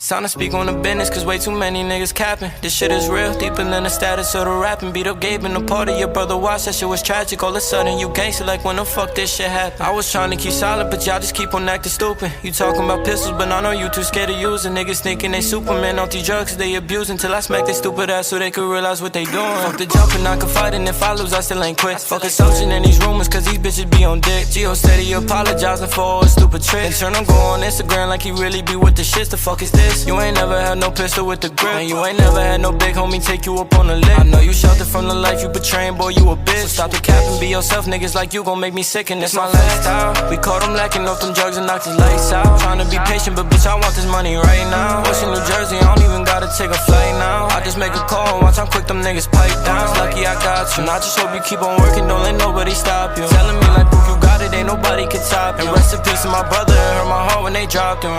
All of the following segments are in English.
It's time to speak on the business, cause way too many niggas capping. This shit is real, deeper than the status of the rapping. Beat up Gabe in the party, your brother watched, that shit was tragic. All of a sudden you gangster, like when the fuck this shit happened. I was trying to keep silent, but y'all just keep on acting stupid. You talking about pistols, but I know you too scared to use it. Niggas thinking they Superman off these drugs, they abusing. Till I smack they stupid ass so they could realize what they doing. Fuck the jumping, I can fight, and if I lose, I still ain't quit. Fuck assumption and these rumors, cause these bitches be on dick. Gio steady apologizing for all his stupid tricks. And turn him go on Instagram like he really be with the shits. The fuck is this? You ain't never had no pistol with the grip, and you ain't never had no big homie take you up on the lick. I know you sheltered from the life you betraying, boy, you a bitch. So stop the cap and be yourself, niggas like you gon' make me sick, and that's my lifestyle. We caught him lacking off them drugs and knocked his lights out. Trying to be patient, but bitch, I want this money right now. Washing New Jersey, I don't even gotta take a flight now. I just make a call and watch how quick them niggas pipe down. It's lucky I got you, and I just hope you keep on working, don't let nobody stop you. Telling me like, proof you got it, ain't nobody can top you. And rest in peace to my brother, it hurt my heart when they dropped him.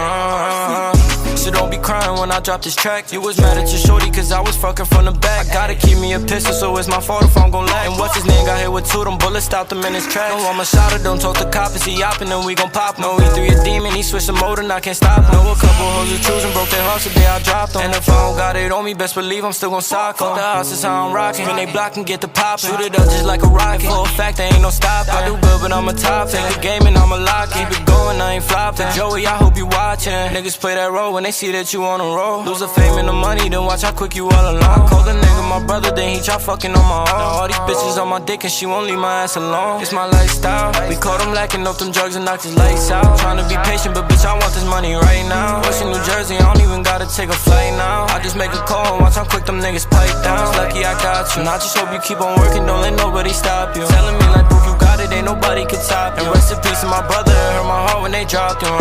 So don't be crying when I drop this track. You was mad at your shorty cause I was fucking from the back. I gotta keep me a pistol, so it's my fault if I'm gon' lack. And what's his name got hit with two, them bullets stopped him in his tracks. No, I'm a shotter, don't talk to cops, he hopping and we gon' pop him. No, he threw a demon, he switched the mode and I can't stop him. Know a couple hoes who choosing, broke their hearts the day I dropped them. And if I don't got it on me, best believe I'm still gon' sock em. Fuck the house, that's how I'm rockin'. When they block and get the poppin', shoot it up just like a rocket. For a fact, there ain't no stopping. I do good, but I'm a top. Take the game and I'ma lock it. Keep it going, I ain't flopping. Joey, I hope you watchin'. Niggas play that role when they see that you on a roll. Lose the fame and the money, then watch how quick you all alone. Call the nigga my brother, then he try fucking on my own. Now all these bitches on my dick and she won't leave my ass alone. It's my lifestyle. We caught him lacking off them drugs and knocked his lights out. Trying to be patient, but bitch, I want this money right now. Washing New Jersey, I don't even gotta take a flight now. I just make a call and watch how quick them niggas pipe down. It's lucky I got you, and I just hope you keep on working, don't let nobody stop you. Telling me like, proof you got it, ain't nobody can top you. And rest in peace to my brother, it hurt my heart when they dropped him.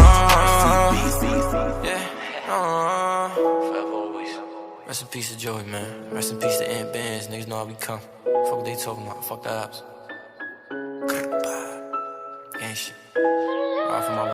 Rest in peace to Joey, man. Rest in peace to Ant Bands. Niggas know how we come. Fuck what they talking about. Fuck the ops.